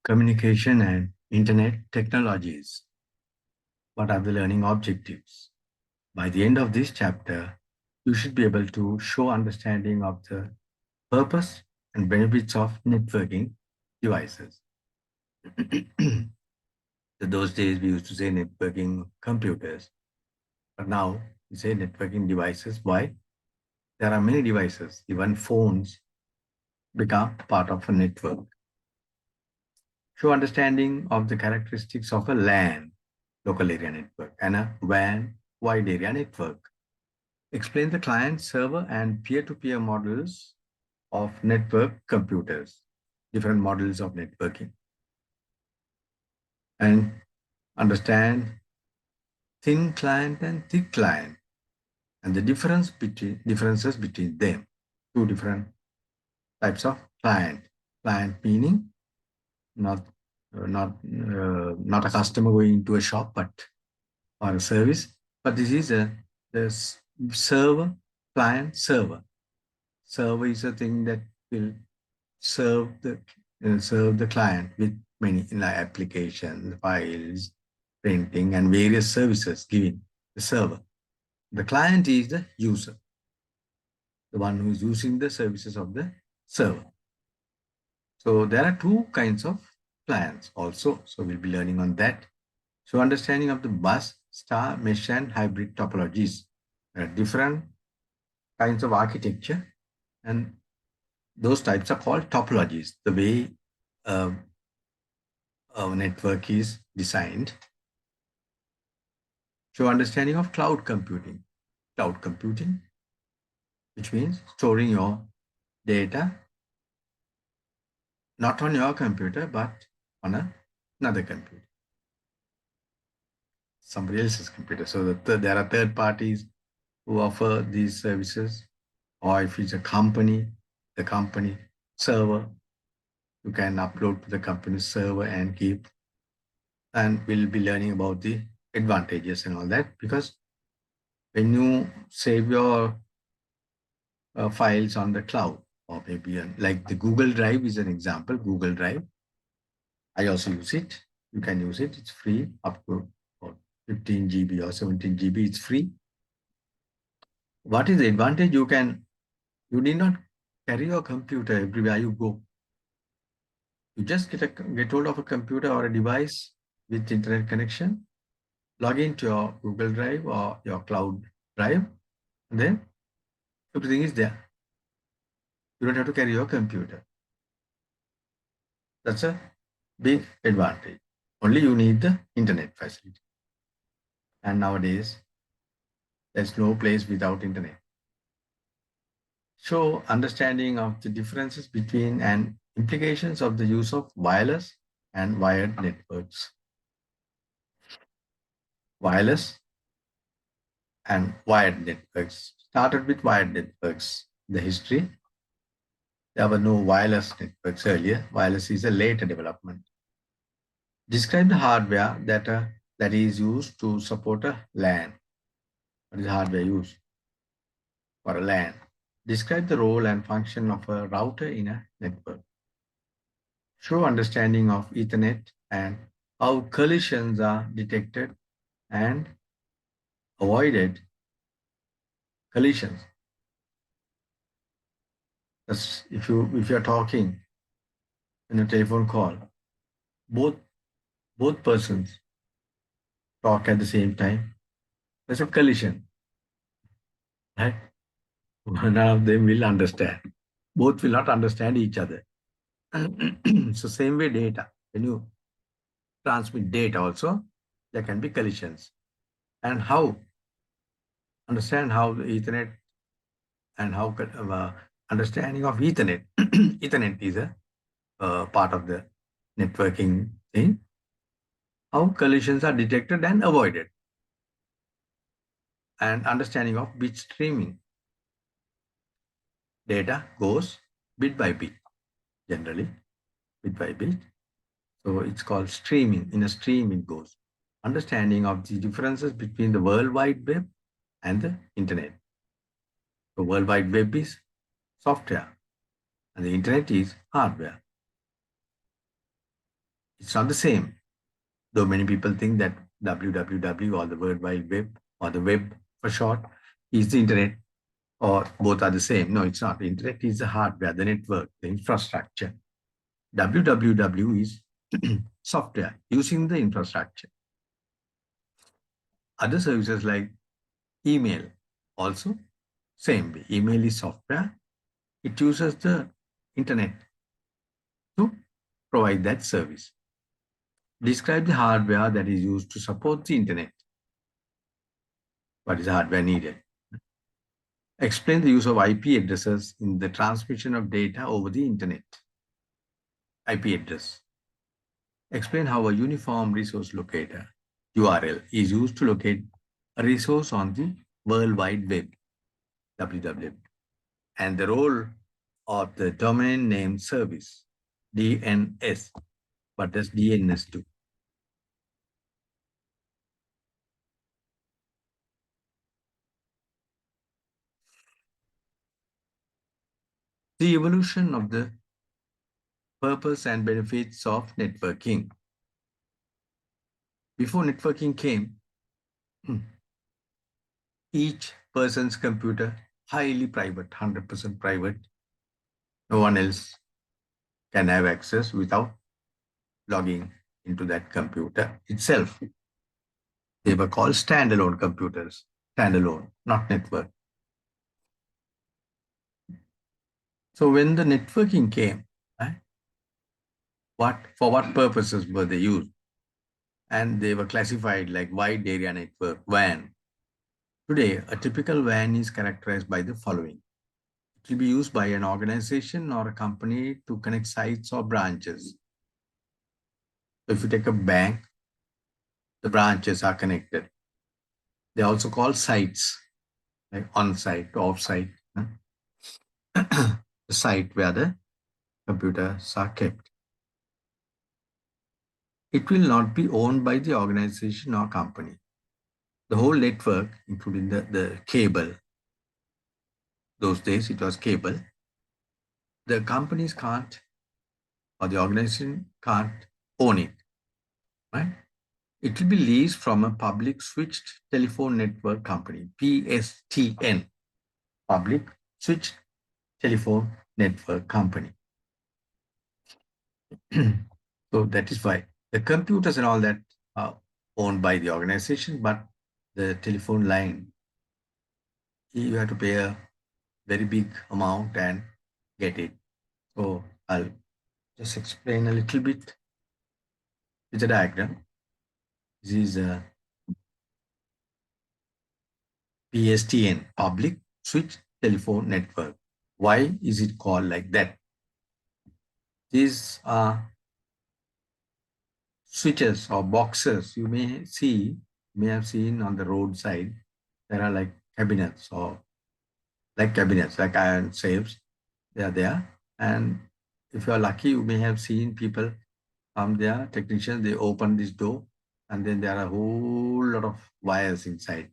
Communication and Internet technologies. What are the learning objectives? By the end of this chapter, you should be able to show understanding of the purpose and benefits of networking devices. Those days we used to say networking computers, but now we say networking devices. Why? There are many devices, even phones become part of a network. Show understanding of the characteristics of a LAN, local area network, and a WAN, wide area network. Explain the client, server, and peer-to-peer models of network computers, different models of networking, and understand thin client and thick client, and the differences between them. Two different types of client. Client meaning not a customer going to a shop, but or a service. But this is the server, client, server. Server is a thing that will serve the client with many like applications, files, printing, and various services given the server. The client is the user, the one who is using the services of the server. So there are two kinds of clients also. So we'll be learning on that. So understanding of the bus, star, mesh, and hybrid topologies. There are different kinds of architecture, and those types are called topologies. The way a network is designed. So understanding of cloud computing. Cloud computing, which means storing your data not on your computer, but on another computer, somebody else's computer. So there are third parties who offer these services, or if it's a company, the company server, you can upload to the company server and keep. And we'll be learning about the advantages and all that, because when you save your files on the cloud, or maybe like the Google Drive is an example. Google Drive, I also use it. You can use it. It's free up to 15 GB or 17 GB. It's free. What is the advantage? You need not carry your computer everywhere you go. You just get hold of a computer or a device with internet connection, log into your Google Drive or your cloud drive, and then everything is there. You don't have to carry your computer. That's a big advantage. Only you need the internet facility. And nowadays, there's no place without internet. So understanding of the differences between and implications of the use of wireless and wired networks. Wireless and wired networks. Started with wired networks. The history, there were no wireless networks earlier. Wireless is a later development. Describe the hardware that is used to support a LAN. What is hardware used for a LAN? Describe the role and function of a router in a network. Show understanding of Ethernet and how collisions are detected and avoided. Collisions. That's if you're talking in a telephone call, both persons talk at the same time. There's a collision, right? None of them will understand. Both will not understand each other. So same way data. When you transmit data also, there can be collisions. And understand how the Ethernet and how understanding of Ethernet. Ethernet is a part of the networking thing. How collisions are detected and avoided. And understanding of bit streaming. Data goes bit by bit, generally, bit by bit. So it's called streaming. In a stream, it goes. Understanding of the differences between the World Wide Web and the Internet. The World Wide Web is software, and the Internet is hardware. It's not the same. Though many people think that www or the World Wide Web or the web for short is the internet or both are the same. No, it's not. The internet is the hardware, the network, the infrastructure. www is software using the infrastructure. Other services like email also same way. Email is software. It uses the internet to provide that service. Describe the hardware that is used to support the internet. What is the hardware needed? Explain the use of IP addresses in the transmission of data over the internet. IP address. Explain how a uniform resource locator, URL, is used to locate a resource on the World Wide Web, www, and the role of the domain name service, DNS. What does DNS do? The evolution of the purpose and benefits of networking. Before networking came, each person's computer, highly private, 100% private. No one else can have access without logging into that computer itself. They were called standalone computers, standalone, not network. So when the networking came, for what purposes were they used? And they were classified like wide area network, WAN. Today, a typical WAN is characterized by the following. It will be used by an organization or a company to connect sites or branches. So if you take a bank, the branches are connected. They are also called sites, like on-site, off-site. The site where the computers are kept. It will not be owned by the organization or company. The whole network, including the cable, those days it was cable, the companies can't or the organization can't own it, right? It will be leased from a public switched telephone network company, PSTN, public switched telephone network company. So that is why the computers and all that are owned by the organization, but the telephone line, you have to pay a very big amount and get it. So I'll just explain a little bit with a diagram. This is a PSTN, Public Switch Telephone Network. Why is it called like that? These are switches or boxes you may have seen on the roadside. There are like cabinets or like cabinets, like iron safes. They are there. And if you are lucky, you may have seen people come there, technicians, they open this door and then there are a whole lot of wires inside.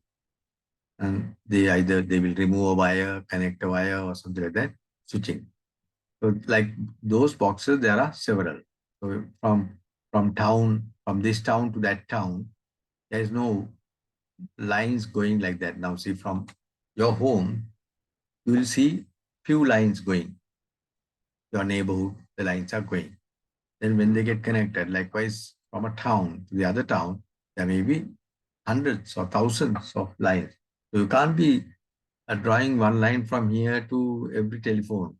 And they will remove a wire, connect a wire or something like that, switching. So like those boxes, there are several. So from this town to that town, there is no lines going like that. Now see from your home, you will see few lines going. Your neighborhood, the lines are going. Then when they get connected, likewise from a town to the other town, there may be hundreds or thousands of lines. So you can't be drawing one line from here to every telephone.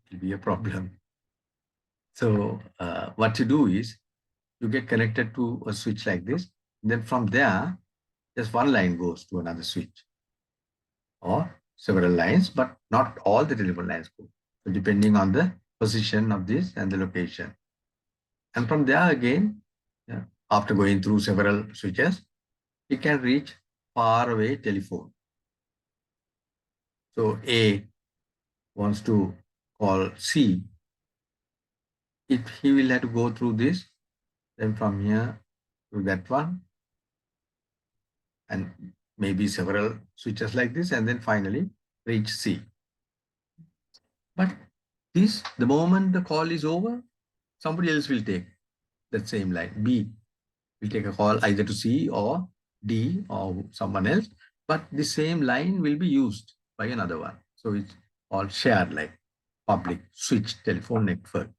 It will be a problem. So what you do is you get connected to a switch like this. Then from there, just one line goes to another switch or several lines, but not all the telephone lines go. So depending on the position of this and the location. And from there again, yeah, after going through several switches, it can reach far away telephone. So A wants to call C. If he will have to go through this, then from here to that one, and maybe several switches like this, and then finally reach C. But this, the moment the call is over, somebody else will take. that same line. B will take a call either to C or D or someone else, but the same line will be used by another one. So it's all shared like public switch telephone network.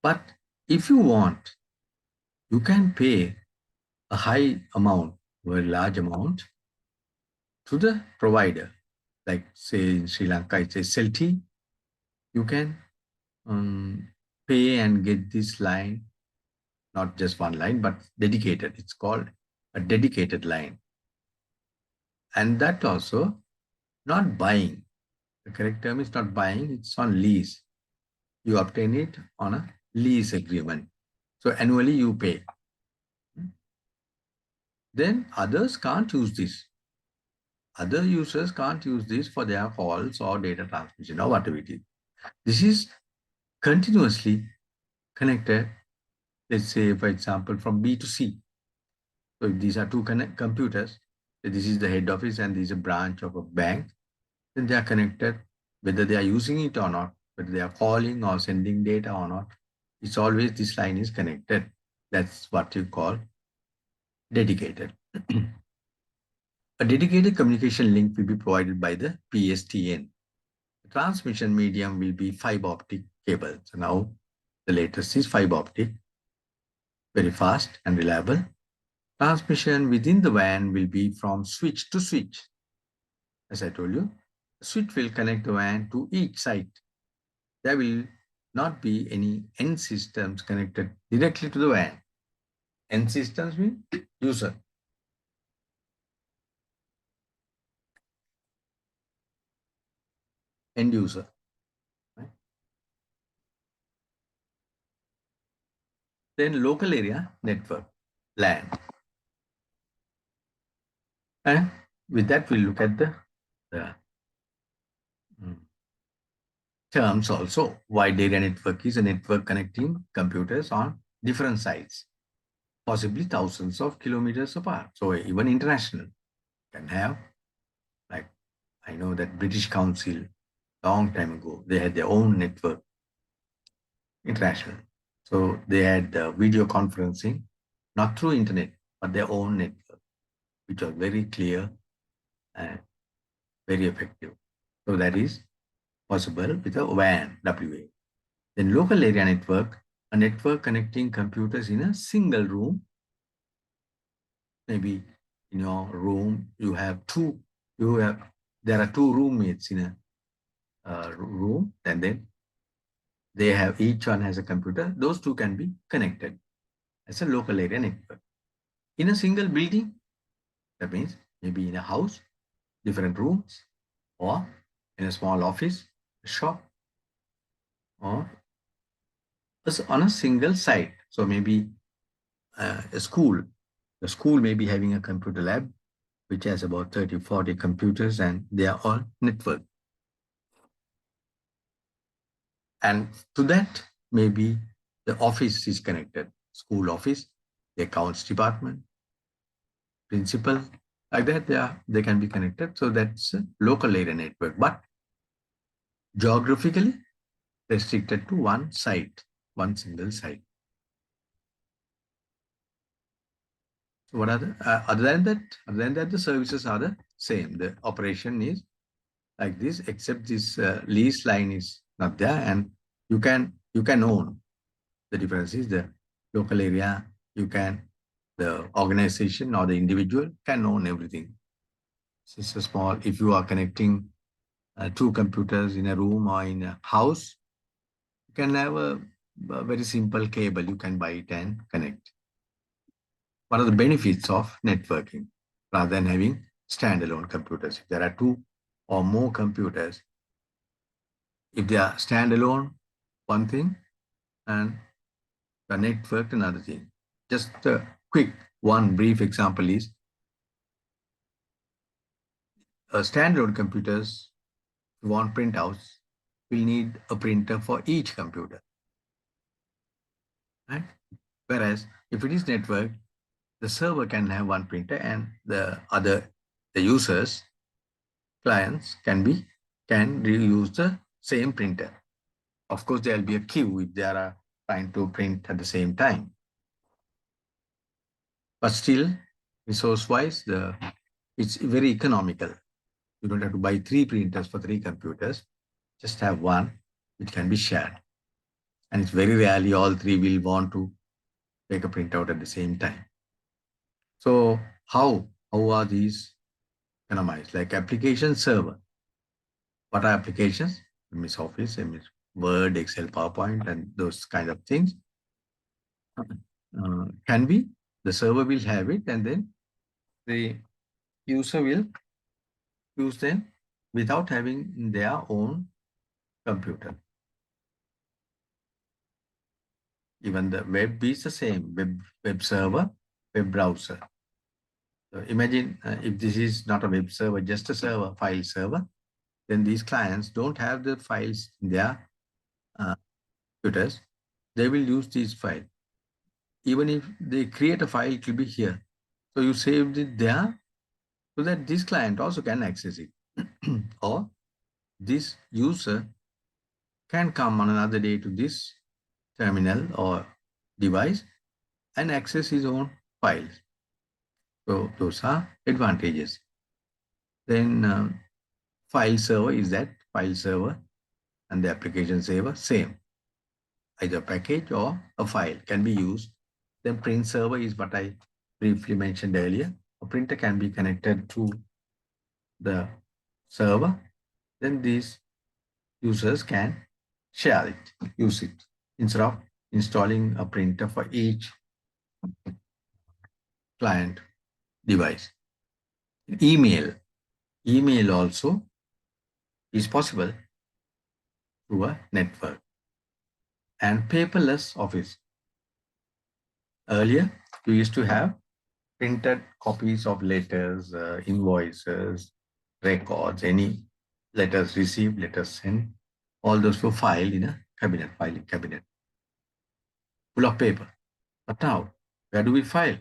But if you want, you can pay a high amount, very large amount to the provider. Like say in Sri Lanka, it's a CELT. You can um, pay and get this line, not just one line, but dedicated. It's called a dedicated line. And that also not buying. The correct term is not buying, it's on lease. You obtain it on a lease agreement. So annually you pay. Then others can't use this. Other users can't use this for their calls or data transmission or whatever it is. This is continuously connected, let's say, for example, from B to C. So if these are two computers, this is the head office and this is a branch of a bank, then they are connected, whether they are using it or not, whether they are calling or sending data or not. It's always this line is connected. That's what you call dedicated. A dedicated communication link will be provided by the PSTN. The transmission medium will be fiber optic cable. So now the latest is fiber optic, very fast and reliable. Transmission within the WAN will be from switch to switch. As I told you, the switch will connect the WAN to each site. There will not be any end systems connected directly to the WAN. End systems mean user. End user. Right? Then local area network, LAN. And with that, we'll look at the mm, terms also. Wide area network is a network connecting computers on different sites, possibly thousands of kilometers apart. So even international can have, like I know that British Council long time ago, they had their own network, international. So they had video conferencing, not through internet, but their own network, which was very clear and very effective. So that is possible with a WAN, WA. Then local area network, a network connecting computers in a single room. Maybe in your room, there are two roommates in a room, and then they have, each one has a computer. Those two can be connected as a local area network. In a single building, that means maybe in a house, different rooms, or in a small office, a shop, or on a single site. So maybe a school. The school may be having a computer lab, which has about 30, 40 computers, and they are all networked. And to that, maybe the office is connected, school office, the accounts department, principal, like that, they can be connected. So that's a local area network, but geographically restricted to one site, one single site. So what are the other than that, the services are the same. The operation is like this, except this lease line is not there, and you can own. The difference is the local area. The organization or the individual can own everything. It's a small. If you are connecting two computers in a room or in a house, you can have a very simple cable. You can buy it and connect. What are the benefits of networking rather than having standalone computers? If there are two or more computers, if they are standalone, one thing, and the network, another thing. Just a quick one brief example is standalone computers, if you want printouts, will need a printer for each computer. Right? Whereas if it is network, the server can have one printer and the users, clients can reuse the same printer. Of course, there will be a queue if they are trying to print at the same time. But still, resource-wise, it's very economical. You don't have to buy three printers for three computers. Just have one, which can be shared. And it's very rarely all three will want to take a printout at the same time. So how are these economized? Like application server. What are applications? MS Office, MS Word, Excel, PowerPoint, and those kind of things. Can be the server will have it, and then the user will use them without having their own computer. Even the web is the same, web server, web browser. So imagine if this is not a web server, just a server, file server, then these clients don't have the files in their computers. They will use these files. Even if they create a file, it will be here. So you saved it there so that this client also can access it. Or this user can come on another day to this terminal or device and access his own files. So those are advantages. Then file server is that file server, and the application server same. Either package or a file can be used. Then print server is what I briefly mentioned earlier. A printer can be connected to the server. Then these users can share it, use it, instead of installing a printer for each client device. Email. Email also is possible through a network. And paperless office. Earlier, you used to have printed copies of letters, invoices, records, any letters received, letters sent. All those were filed in a cabinet, filing cabinet, full of paper. But now, where do we file?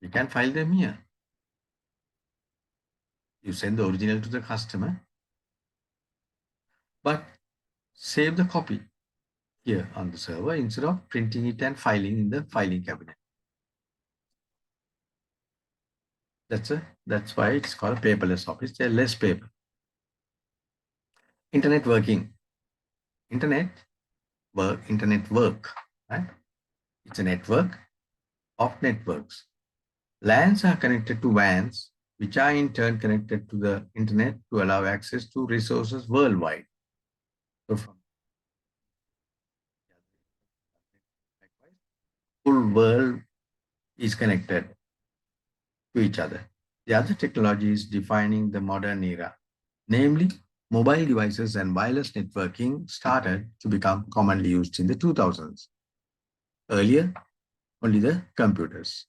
We can file them here. You send the original to the customer, but save the copy here on the server instead of printing it and filing in the filing cabinet. That's why it's called paperless office. There's less paper. Internet working. Internet work, right? It's a network of networks. LANs are connected to WANs, which are in turn connected to the internet to allow access to resources worldwide. So from full world is connected to each other. The other technology is defining the modern era, namely mobile devices and wireless networking started to become commonly used in the 2000s. Earlier, only the computers.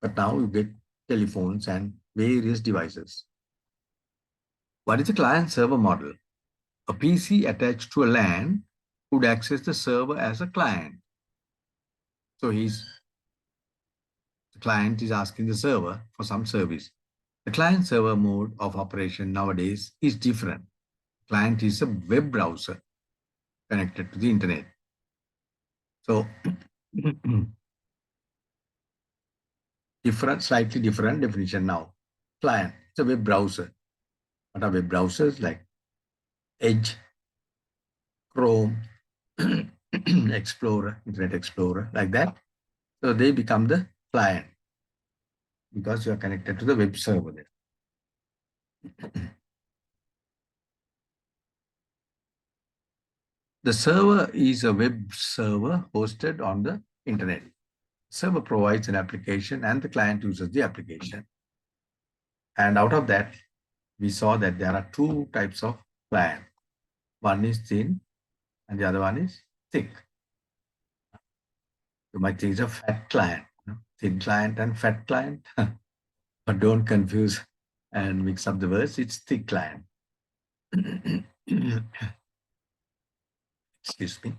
But now you get telephones and various devices. What is the client-server model? A PC attached to a LAN would access the server as a client. So the client is asking the server for some service. The client-server mode of operation nowadays is different. Client is a web browser connected to the internet. So slightly different definition now. Client, it's a web browser. What are web browsers? Like Edge, Chrome, Explorer, Internet Explorer, like that. So they become the client because you are connected to the web server there. The server is a web server hosted on the internet. Server provides an application and the client uses the application. And out of that, we saw that there are two types of client. One is thin and the other one is thick. You might think it's a fat client, thin client and fat client, but don't confuse and mix up the words. It's thick client. Excuse me.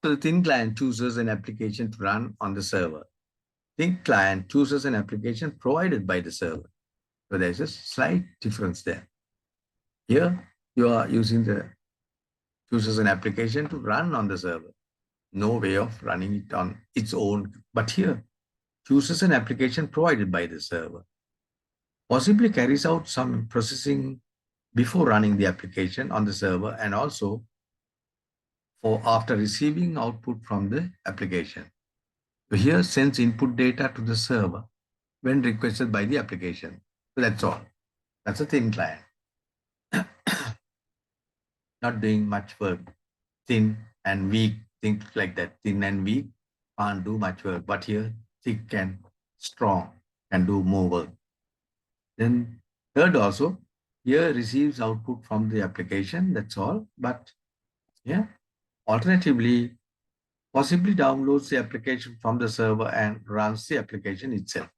So the thin client chooses an application to run on the server. Thick client chooses an application provided by the server. So there's a slight difference there. Here, you are using chooses an application to run on the server. No way of running it on its own. But here, chooses an application provided by the server, possibly carries out some processing before running the application on the server and also for after receiving output from the application. So here sends input data to the server when requested by the application. So that's all. That's a thin client. Not doing much work. Thin and weak, things like that. Thin and weak can't do much work. But here, thick and strong can do more work. Then third also, here receives output from the application. That's all. But yeah, alternatively, possibly downloads the application from the server and runs the application itself.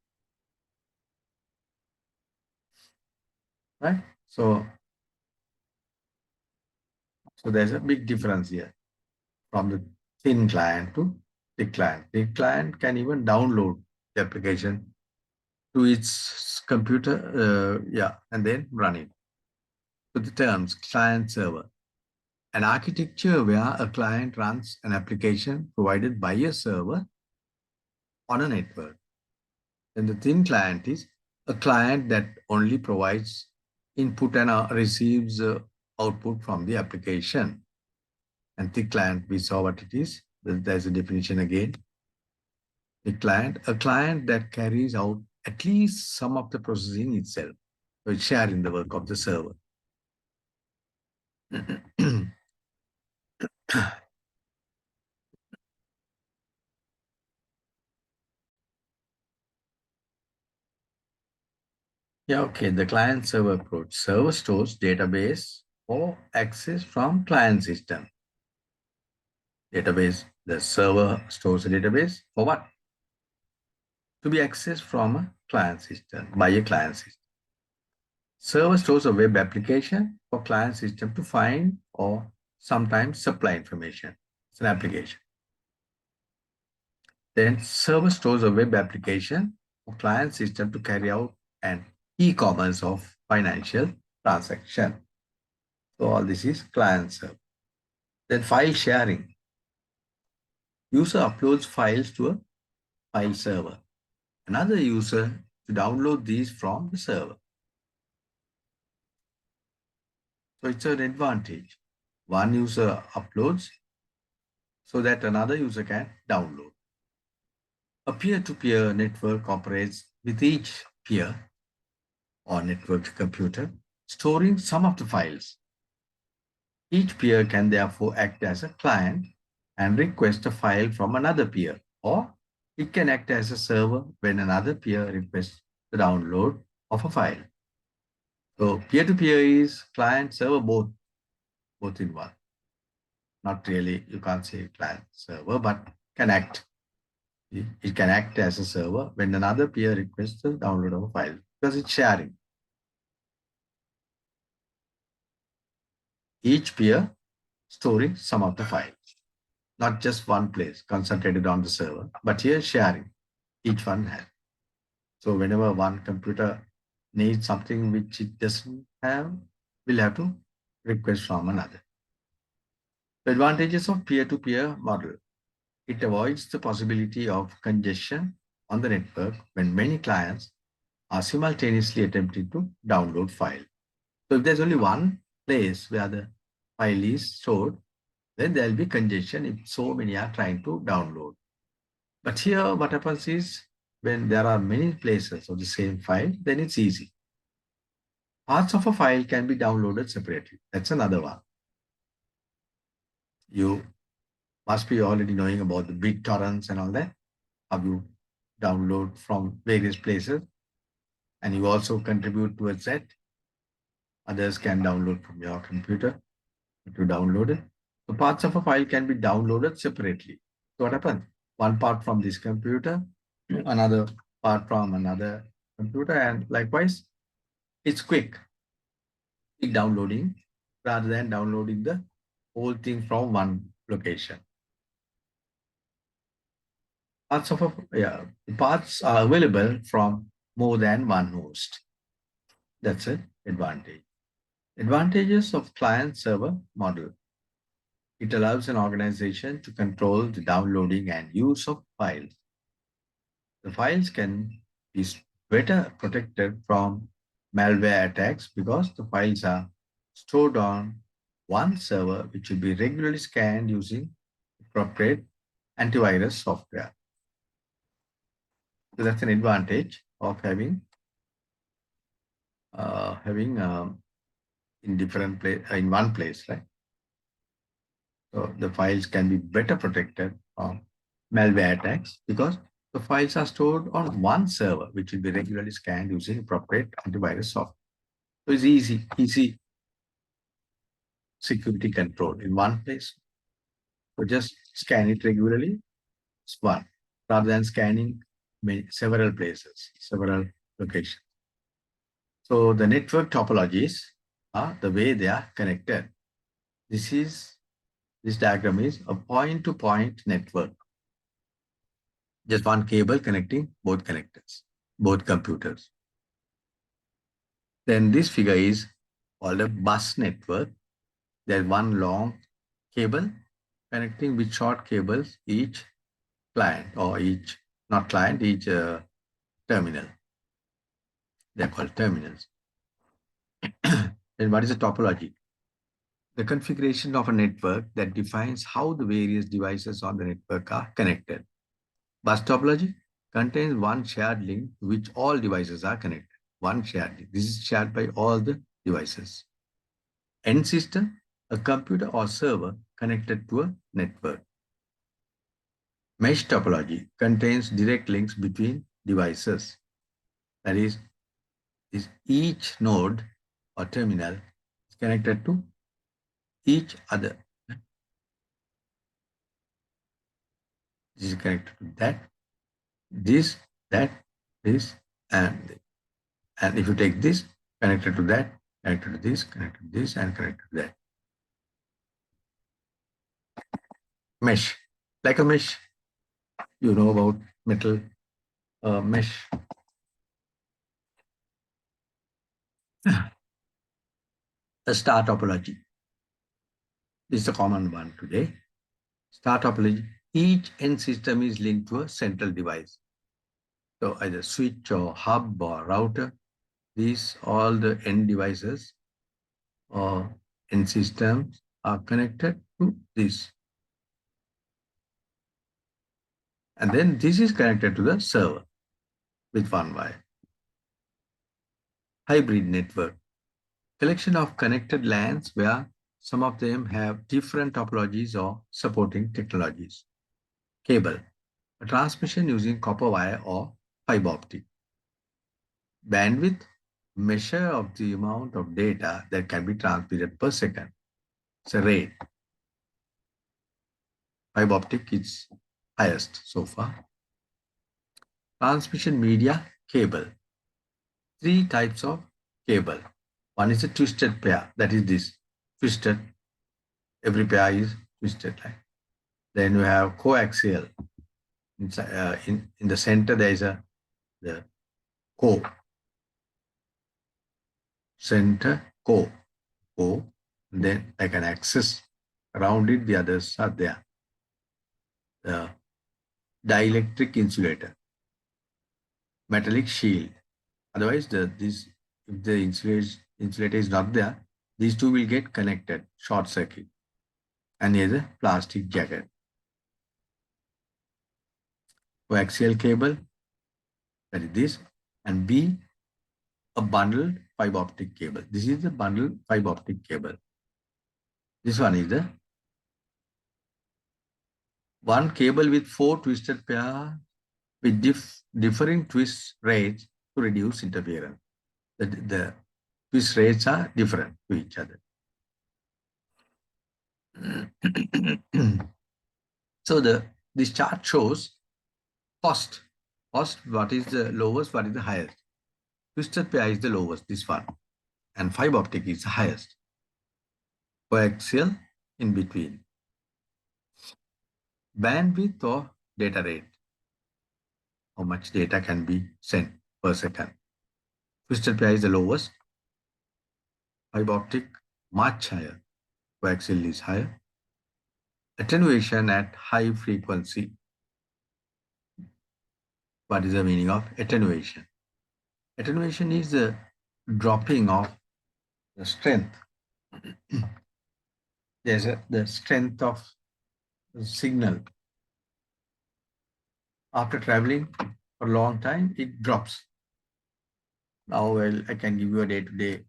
Right? So there's a big difference here from the thin client to thick client. Thick client can even download the application to its computer, yeah, and then run it. So the terms client server, an architecture where a client runs an application provided by a server on a network. Then the thin client is a client that only provides input and receives output from the application. And thick client, we saw what it is. There's a definition again. A client that carries out at least some of the processing itself. So it's sharing the work of the server. Yeah, okay. The client server approach. Server stores database or access from client system. Database, the server stores a database for what? To be accessed from a client system, by a client system. Server stores a web application for client system to find or sometimes supply information. It's an application. Then server stores a web application for client system to carry out an e-commerce of financial transaction. So all this is client server. Then file sharing. User uploads files to a file server. Another user to download these from the server. So it's an advantage. One user uploads so that another user can download. A peer-to-peer network operates with each peer or networked computer storing some of the files. Each peer can therefore act as a client and request a file from another peer, or it can act as a server when another peer requests the download of a file. So peer-to-peer is client server both in one. Not really, you can't say client server, but can act. It can act as a server when another peer requests the download of a file because it's sharing. Each peer storing some of the files, not just one place concentrated on the server, but here sharing. Each one has. So whenever one computer needs something which it doesn't have, we'll have to request from another. The advantages of peer-to-peer model. It avoids the possibility of congestion on the network when many clients are simultaneously attempting to download file. So if there's only one place where the file is stored, then there will be congestion if so many are trying to download. But here what happens is when there are many places of the same file, then it's easy. Parts of a file can be downloaded separately. That's another one. You must be already knowing about the BitTorrents and all that. How you download from various places. And you also contribute towards that. Others can download from your computer to download it. So parts of a file can be downloaded separately. So what happens? One part from this computer, another part from another computer, and likewise, it's quick downloading rather than downloading the whole thing from one location. Parts are available from more than one host. That's an advantage. Advantages of client server model. It allows an organization to control the downloading and use of files. The files can be better protected from malware attacks because the files are stored on one server, which will be regularly scanned using appropriate antivirus software. So that's an advantage of having in different place in one place, right? So the files can be better protected from malware attacks because the files are stored on one server, which will be regularly scanned using appropriate antivirus software. So it's easy security control in one place. So just scan it regularly, it's one, rather than scanning several places, several locations. So the network topologies are the way they are connected. This is this diagram is a point-to-point network. Just one cable connecting both connectors, both computers. Then this figure is called a bus network. There's one long cable connecting with short cables each client or each, not client, each terminal. They're called terminals. Then what is the topology? The configuration of a network that defines how the various devices on the network are connected. Bus topology contains one shared link to which all devices are connected. One shared link. This is shared by all the devices. End system, a computer or server connected to a network. Mesh topology contains direct links between devices. That is each node or terminal is connected to each other. This is connected to this, that, this, and this. And if you take this, connected to that, connected to this, connected to this, and connected to that. Mesh. Like a mesh. You know about metal mesh. A star topology. This is a common one today. Star topology. Each end system is linked to a central device. So either switch or hub or router. These all the end devices or end systems are connected to this. And then this is connected to the server with one wire. Hybrid network. Collection of connected LANs where some of them have different topologies or supporting technologies. Cable. A transmission using copper wire or fiber optic. Bandwidth. Measure of the amount of data that can be transmitted per second. It's a rate. Fiber optic is highest so far. Transmission media cable. Three types of cable. One is a twisted pair, that is this, twisted. Every pair is twisted. Right? Then you have coaxial. In the center, there is the co. Center, co. Then like an axis. Around it, the others are there. The dielectric insulator. Metallic shield. Otherwise, if the insulator is not there, these two will get connected, short circuit. And here's a plastic jacket. Coaxial cable, that is this, and B, a bundled fiber optic cable. This is the bundled fiber optic cable. This one is the one cable with 4 twisted pair with differing twist rates to reduce interference. The twist rates are different to each other. So this chart shows cost. Cost, what is the lowest, what is the highest. Twisted pair is the lowest, this one. And fiber optic is the highest. Coaxial in between. Bandwidth or data rate. How much data can be sent per second. Twisted pair is the lowest. Fiber optic much higher. Coaxial is higher. Attenuation at high frequency. What is the meaning of attenuation? Attenuation is the dropping of the strength. The strength of the signal. After traveling for a long time, it drops. Now, well, I can give you a day-to-day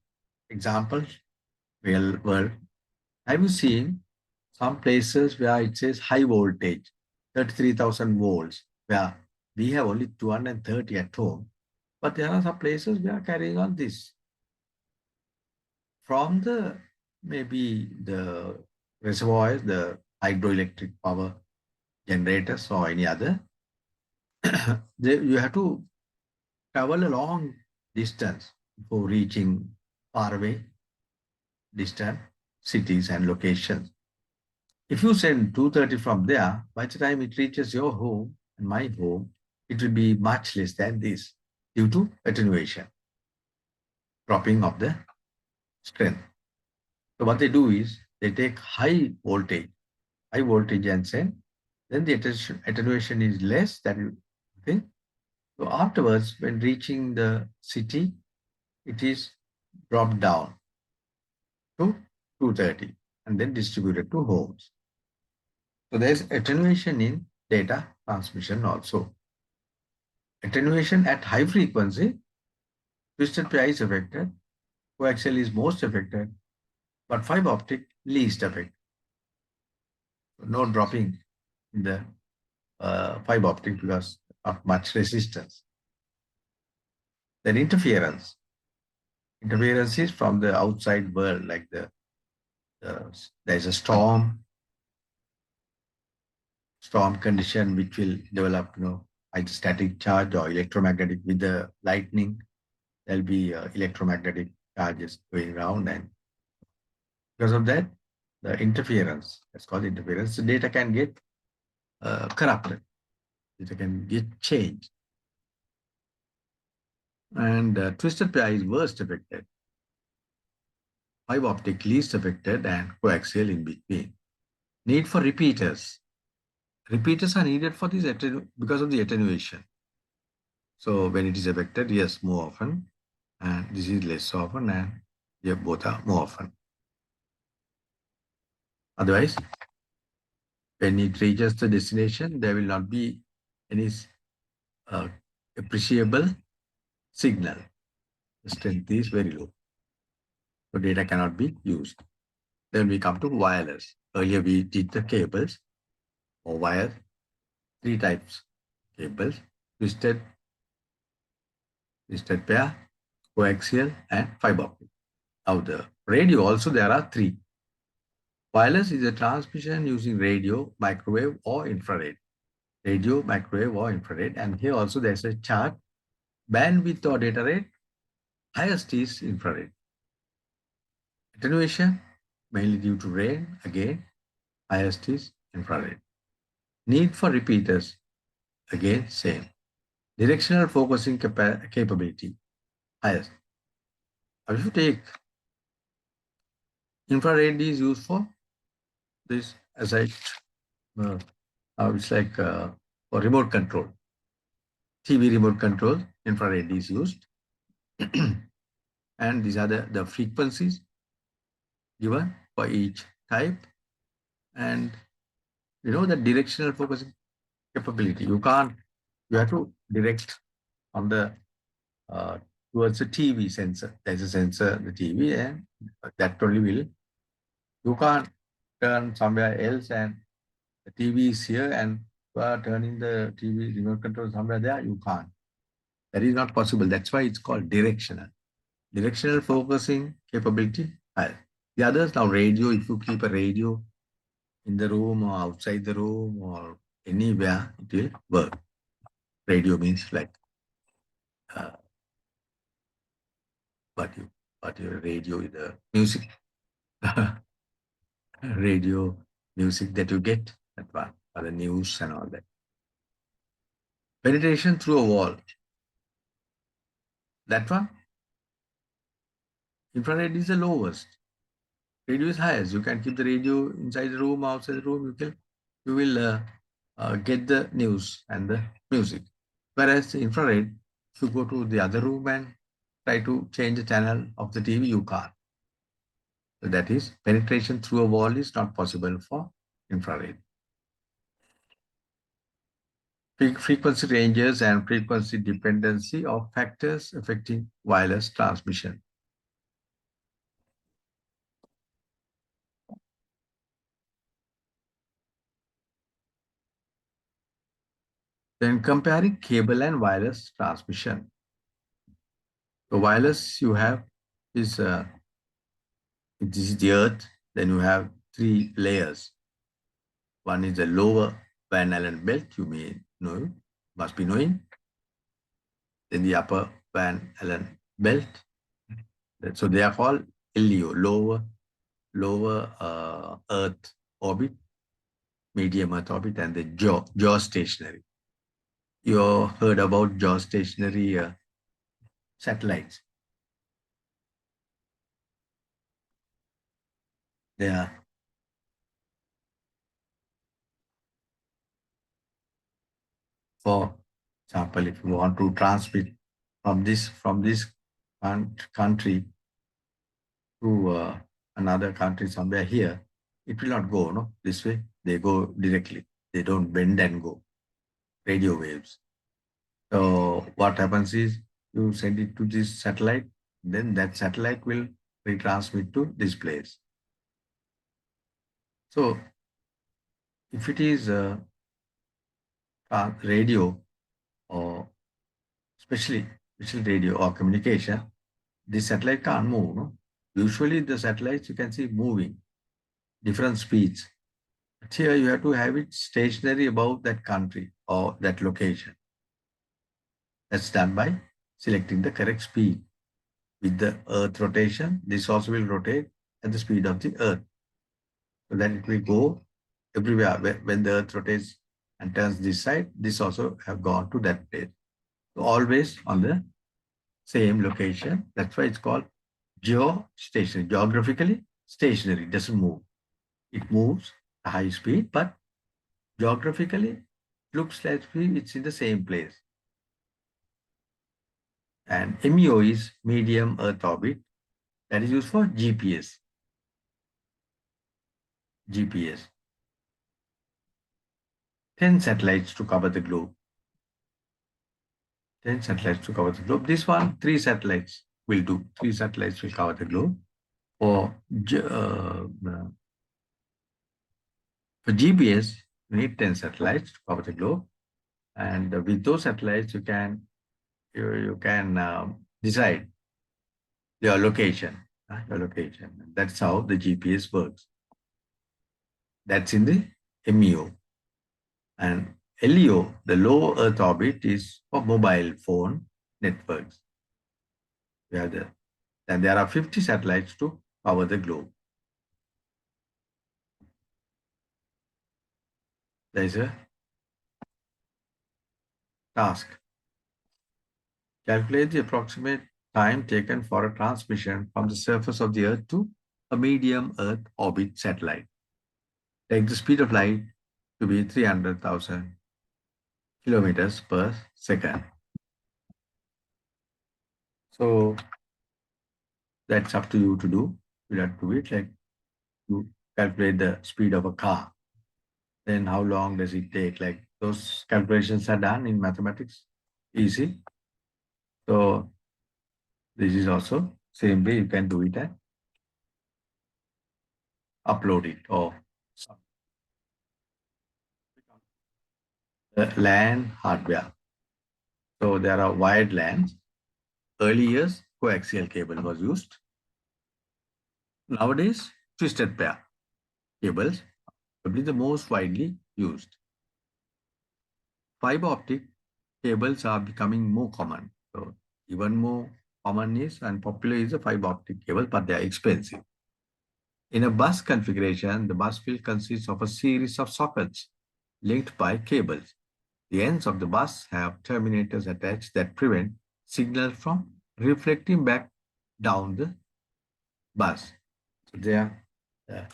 example, real world. Have you seen some places where it says high voltage, 33,000 volts, where we have only 230 at home, but there are some places we are carrying on this from the maybe the reservoirs, the hydroelectric power generators or any other. You have to travel a long distance before reaching faraway distant cities and locations. If you send 230 from there, by the time it reaches your home and my home, it will be much less than this due to attenuation, dropping of the strength. So what they do is they take high voltage and send, then the attenuation is less than okay. So afterwards, when reaching the city, it is dropped down to 230 and then distributed to homes. So there's attenuation in data transmission also. Attenuation at high frequency, twisted pair is affected, coaxial is most affected, but fiber optic least affected. So no dropping in the fiber optic because of much resistance. Then interference. Interference is from the outside world, like there's a storm condition which will develop, either static charge or electromagnetic with the lightning. There'll be electromagnetic charges going around, and because of that, the interference, that's called interference, the data can get corrupted. Data can get changed. And twisted pair is worst affected, fiber optic least affected, and coaxial in between. Need for repeaters. Repeaters are needed for this because of the attenuation. So when it is affected, yes, more often, and this is less often, and yeah, both are more often. Otherwise, when it reaches the destination, there will not be any uh, appreciable signal. The strength is very low. So data cannot be used. Then we come to wireless. Earlier we did the cables or wire, three types cables, twisted pair, coaxial, and fiber optic. Now the radio also there are three. Wireless is a transmission using radio, microwave, or infrared. Radio, microwave, or infrared. And here also there's a chart. Bandwidth or data rate, highest is infrared. Attenuation, mainly due to rain, again, highest is infrared. Need for repeaters, again, same. Directional focusing capability, highest. If you take infrared is used for this, as it's like for remote control. TV remote control, infrared is used. And these are the frequencies given for each type. And the directional focusing capability. You have to direct on the towards the TV sensor. There's a sensor, the TV, and that only will. You can't turn somewhere else and the TV is here and you are turning the TV remote control somewhere there. You can't. That is not possible. That's why it's called directional. Directional focusing capability higher. The others now radio, if you keep a radio in the room or outside the room or anywhere, it will work. Radio means like uh, what your radio is the music, radio music that you get, that one, or the news and all that. Penetration through a wall, that one, infrared is the lowest. Radio is highest. You can keep the radio inside the room, outside the room. You will get the news and the music. Whereas the infrared, if you go to the other room and try to change the channel of the TV, you can't. So that is penetration through a wall is not possible for infrared. Frequency ranges and frequency dependency are factors affecting wireless transmission. Then comparing cable and wireless transmission. The wireless you have is it is the earth. Then you have three layers. One is the lower Van Allen belt. You may know, must be knowing. Then the upper Van Allen belt. So they are called LEO, lower Earth orbit, medium Earth orbit, and the geostationary. You heard about geostationary satellites. They are for example, if you want to transmit from this country to another country somewhere here, it will not go no this way. They go directly. They don't bend and go. Radio waves. So what happens is you send it to this satellite, then that satellite will retransmit to this place. So if it is radio or especially radio or communication, the satellite can't move. No? Usually the satellites you can see moving different speeds. But here you have to have it stationary above that country or that location. That's done by selecting the correct speed. With the Earth rotation, this also will rotate at the speed of the Earth. So that it will go everywhere. When the Earth rotates and turns this side, this also have gone to that place. So always on the same location. That's why it's called geostationary. Geographically stationary, doesn't move. It moves at high speed, but geographically looks like it's in the same place. And MEO is medium Earth orbit. That is used for GPS. GPS. 10 satellites to cover the globe. 10 satellites to cover the globe. This one, 3 satellites will do. 3 satellites will cover the globe. For GPS, you need 10 satellites to cover the globe. And with those satellites, you can decide your location. Your location. That's how the GPS works. That's in the MEO. And LEO, the low Earth orbit, is for mobile phone networks. And there are 50 satellites to cover the globe. There is a task. Calculate the approximate time taken for a transmission from the surface of the Earth to a medium Earth orbit satellite. Take the speed of light to be 300,000 kilometers per second. So that's up to you to do. You have to do it like you calculate the speed of a car. Then how long does it take? Like those calculations are done in mathematics, easy. So this is also same way you can do it and upload it or the LAN hardware. So there are wired LANs. Early years, coaxial cable was used. Nowadays, twisted pair cables are probably the most widely used. Fiber optic cables are becoming more common. So even more common is and popular is the fiber optic cable, but they are expensive. In a bus configuration, the bus will consist of a series of sockets linked by cables. The ends of the bus have terminators attached that prevent signal from reflecting back down the bus. So they are The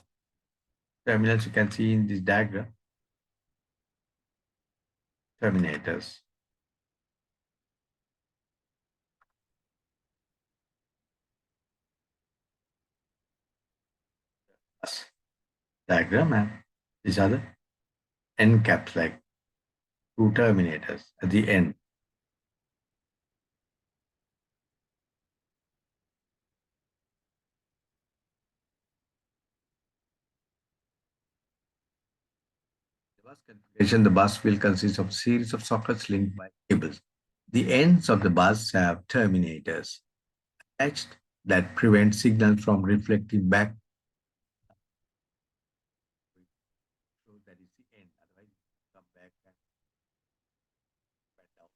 terminals you can see in this diagram, terminators. Bus diagram, and these are the end caps, like two terminators at the end. The bus configuration, the bus will consist of a series of sockets linked by cables. The ends of the bus have terminators attached that prevent signal from reflecting back. So that is the end. Otherwise, it come back and back down.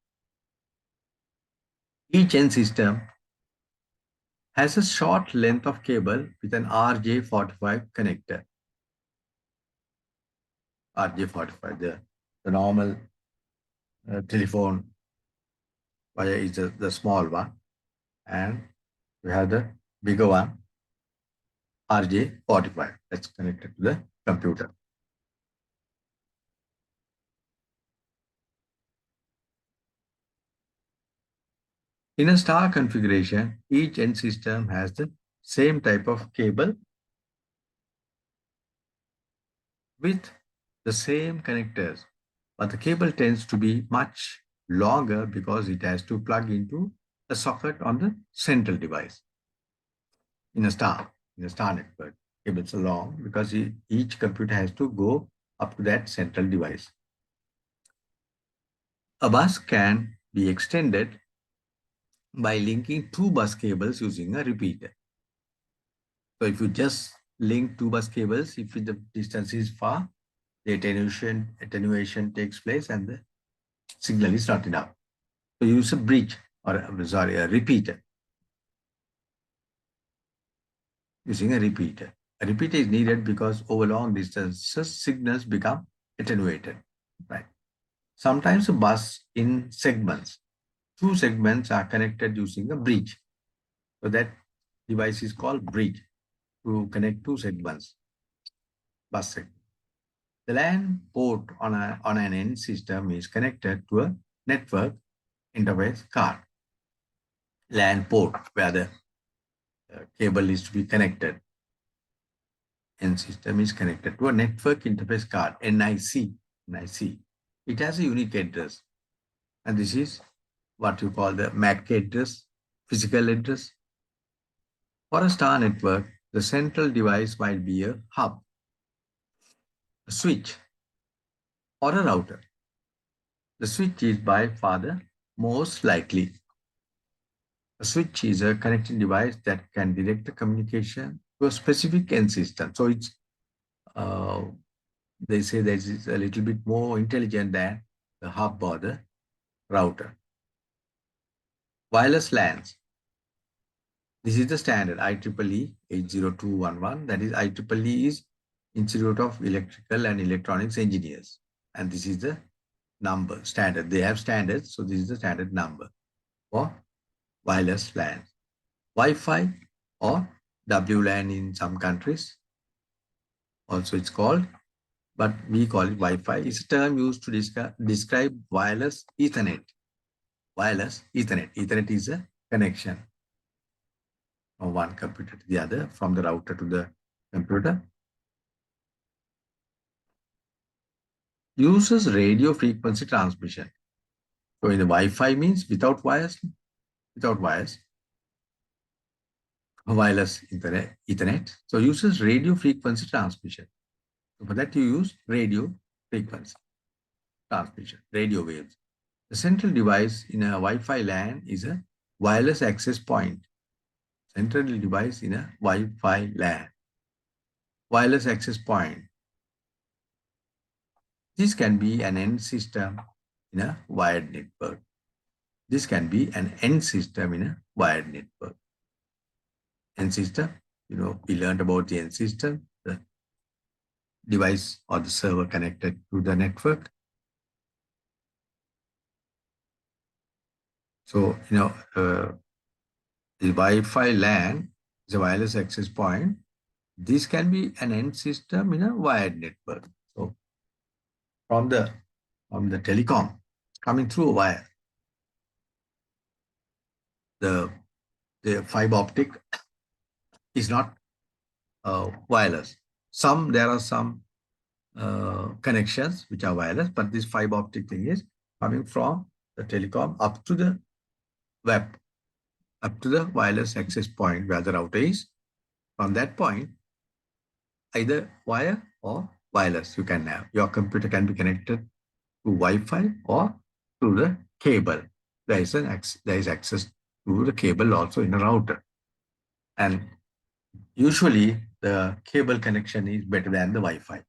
Each end system has a short length of cable with an RJ45 connector. RJ45, the normal telephone wire is the small one, and we have the bigger one, RJ45, that's connected to the computer. In a star configuration, each end system has the same type of cable with the same connectors, but the cable tends to be much longer because it has to plug into a socket on the central device. In a star network, cables are long because each computer has to go up to that central device. A bus can be extended by linking two bus cables using a repeater. So if you just link two bus cables, if the distance is far, the attenuation takes place and the signal is not enough. So use a bridge, or sorry, a repeater. Using a repeater. A repeater is needed because over long distances, signals become attenuated. Right. Sometimes a bus in segments. Two segments are connected using a bridge. So that device is called bridge to connect two segments. Bus segment. The LAN port on an end system is connected to a network interface card. LAN port, where the cable is to be connected. End system is connected to a network interface card, NIC. NIC. It has a unique address, and this is what you call the MAC address, physical address. For a star network, the central device might be a hub, a switch, or a router. The switch is by far the most likely. A switch is a connecting device that can direct the communication to a specific end system. So it's uh, they say that it's a little bit more intelligent than the hub or the router. Wireless LANs. This is the standard IEEE 80211. That is IEEE is Institute of Electrical and Electronics Engineers. And this is the number standard. They have standards. So this is the standard number for wireless LAN. Wi-Fi or WLAN in some countries. Also it's called, but we call it Wi-Fi. It's a term used to describe wireless Ethernet. Wireless Ethernet. Ethernet is a connection from one computer to the other, from the router to the computer. Uses radio frequency transmission. So in the Wi-Fi means without wires, wireless Ethernet. So uses radio frequency transmission. So for that you use radio frequency transmission, radio waves. The central device in a Wi-Fi LAN is a wireless access point. Central device in a Wi-Fi LAN. Wireless access point. This can be an end system in a wired network. This can be an end system in a wired network. End system, we learned about the end system, the device or the server connected to the network. So, the Wi-Fi LAN is a wireless access point This can be an end system in a wired network. So from the telecom coming through a wire, the fiber optic is not wireless. There are some connections which are wireless, but this fiber optic thing is coming from the telecom up to the web, up to the wireless access point where the router is. From that point, either wire or wireless you can have. Your computer can be connected to Wi-Fi or through the cable. There is access to the cable also in a router. And usually the cable connection is better than the Wi-Fi.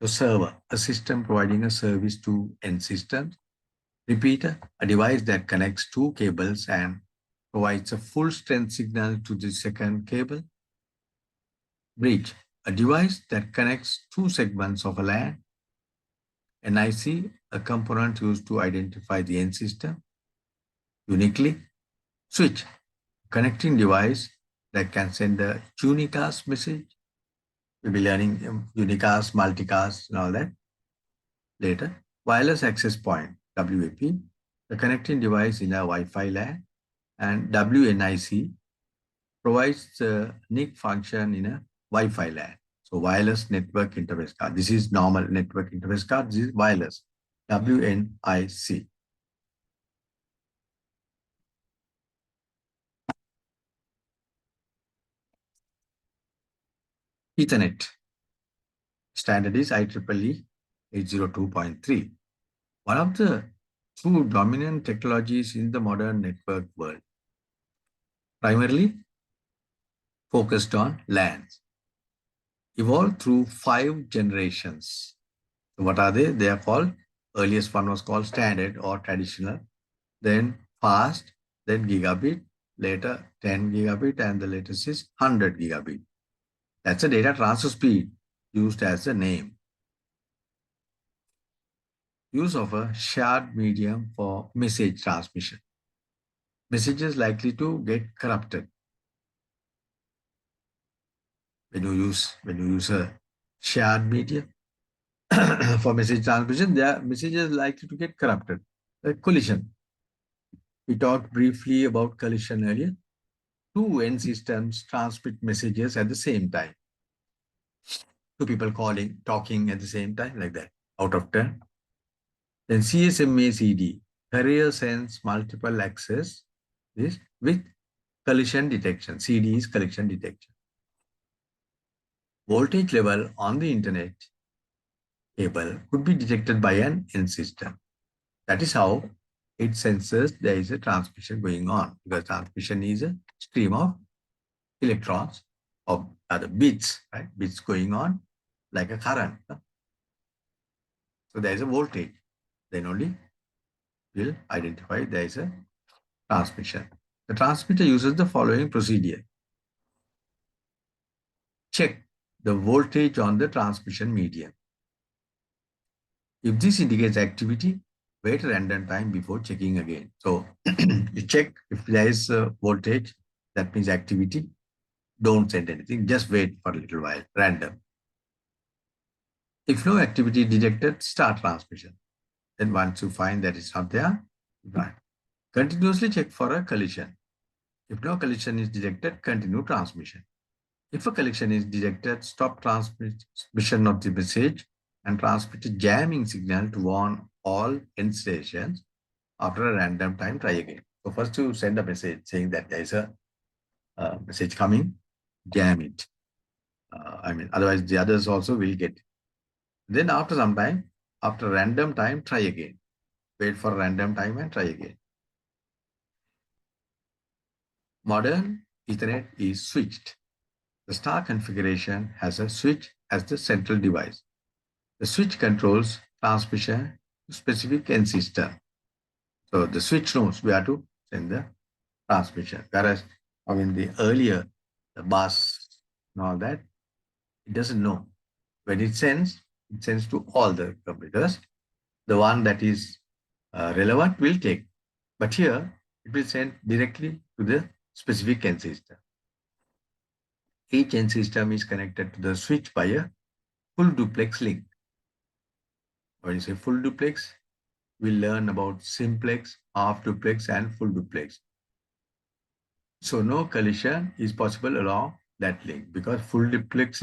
The server, a system providing a service to end systems. Repeater, a device that connects two cables and provides a full strength signal to the second cable. Bridge, a device that connects two segments of a LAN. NIC, a component used to identify the end system uniquely. Switch, connecting device that can send a unicast message. We'll be learning unicast, multicast, and all that later. Wireless access point, WAP, the connecting device in a Wi-Fi LAN, and WNIC provides the NIC function in a Wi-Fi LAN. So wireless network interface card. This is normal network interface card. This is wireless, WNIC. Ethernet. Standard is IEEE 802.3. One of the two dominant technologies in the modern network world, primarily focused on LANs, evolved through 5 generations. What are they? They are called, earliest one was called standard or traditional, then fast, then gigabit, later 10 gigabit, and the latest is 100 gigabit. That's the data transfer speed used as a name. Use of a shared medium for message transmission. Messages likely to get corrupted when you use a shared medium for message transmission. Their messages likely to get corrupted. Collision. We talked briefly about collision earlier. Two end systems transmit messages at the same time. Two people talking at the same time, like that, out of turn. Then CSMA CD, carrier sends multiple access this with collision detection. CD is collision detection. Voltage level on the internet cable could be detected by an end system. That is how it senses there is a transmission going on, because transmission is a stream of electrons or other bits, right? Bits going on like a current. So there is a voltage. Then only will identify there is a transmission. The transmitter uses the following procedure. Check the voltage on the transmission medium. If this indicates activity, wait a random time before checking again. So you check if there is a voltage, that means activity. Don't send anything, just wait for a little while, random. If no activity detected, start transmission. Then once you find that it's not there, right. Continuously check for a collision. If no collision is detected, continue transmission. If a collision is detected, stop transmission of the message and transmit a jamming signal to warn all end stations. After a random time, try again. So first you send a message saying that there is a message coming, jam it. Otherwise the others also will get it. Then after some time, after random time, try again. Wait for random time and try again. Modern Ethernet is switched. The star configuration has a switch as the central device. The switch controls transmission to specific end system. So the switch knows where to send the transmission. Whereas the earlier, the bus and all that, it doesn't know. When it sends to all the computers. The one that is relevant will take. But here, it will send directly to the specific end system. Each end system is connected to the switch by a full duplex link. When you say full duplex, we'll learn about simplex, half duplex, and full duplex. So no collision is possible along that link because full duplex,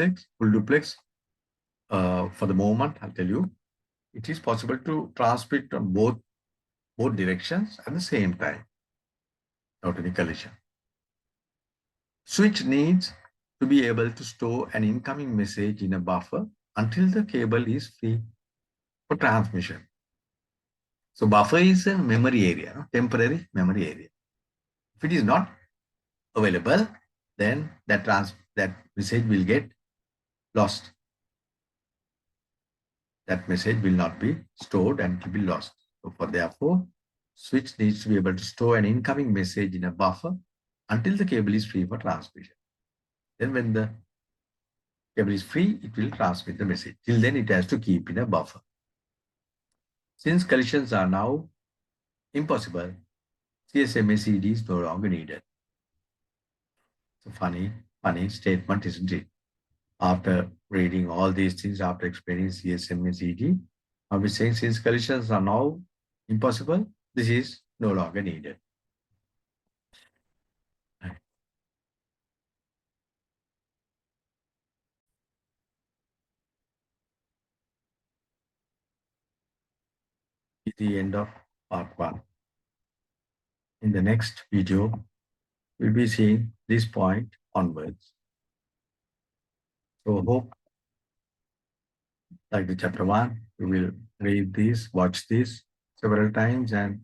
for the moment, I'll tell you, it is possible to transmit on both directions at the same time without any collision. Switch needs to be able to store an incoming message in a buffer until the cable is free for transmission. So buffer is a memory area, no? Temporary memory area. If it is not available, then that message will get lost. That message will not be stored and it will be lost. So therefore, switch needs to be able to store an incoming message in a buffer until the cable is free for transmission. Then when the cable is free, it will transmit the message. Till then, it has to keep in a buffer. Since collisions are now impossible, CSMA-CD is no longer needed. It's a funny statement, isn't it? After reading all these things, after explaining CSMA-CD, I'll be saying since collisions are now impossible, this is no longer needed. It's the end of part 1. In the next video, we'll be seeing this point onwards. So hope, like the chapter 1, you will read this, watch this several times and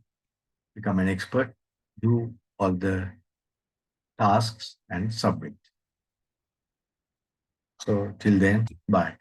become an expert, do all the tasks and submit. So till then, bye.